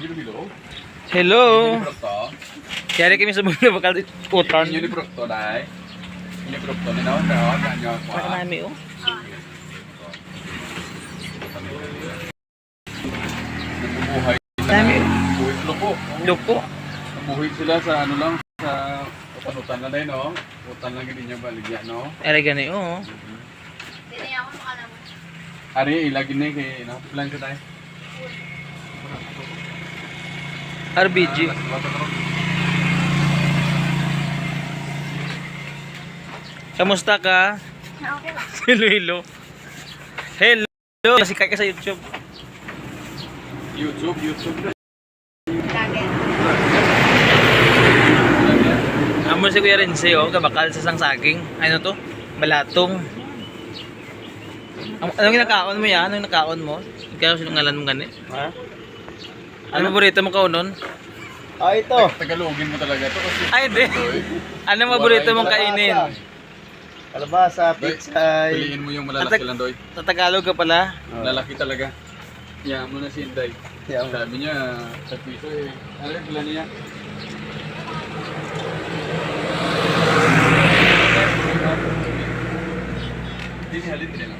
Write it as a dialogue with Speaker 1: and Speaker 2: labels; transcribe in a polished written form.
Speaker 1: Hello.
Speaker 2: Hello.
Speaker 1: Produkto.
Speaker 2: Kaya kami sa mga bakal utan.
Speaker 1: Ini produkto dai. Ini produkto ni naon daw kanyo ko.
Speaker 2: Marami oh.
Speaker 1: Nabubuhay.
Speaker 2: Dami.
Speaker 1: Buhay lupo.
Speaker 2: Lupo.
Speaker 1: Nabuhay sila sa ano lang sa utan na dai no. Utan lang gid niya baligya no.
Speaker 2: Ere gani oh.
Speaker 3: Dili ako makalaman.
Speaker 1: Ari ilagi ni kay no plan sa dai.
Speaker 2: RBG. Kamusta ka?
Speaker 3: Okay lang.
Speaker 2: Hello. Hello. Sikat ka sa YouTube.
Speaker 1: YouTube.
Speaker 3: Lagen.
Speaker 2: Amo si Kuya Rense oh, kabakal sa saging. Ano to? Balatong. Anong kinakaon mo yan? Anong nakaon mo? Ikaw sinungalan mo gani?
Speaker 1: Ha?
Speaker 2: Ano paborito mo kaunon?
Speaker 4: Ah, ito.
Speaker 1: Tagalogin mo talaga to kasi.
Speaker 2: Ay, di. Ano paborito mong kainin?
Speaker 4: Kalabasa, pizza.
Speaker 1: Piliin mo yung malalaki lang doy.
Speaker 2: Sa Tagalog ka pala.
Speaker 1: Lalaki talaga. Yan mo na si Inday.
Speaker 4: Yan.
Speaker 1: Sabi niya, sa piso eh. Ano yung pila niya? Hindi si Halid, pinila.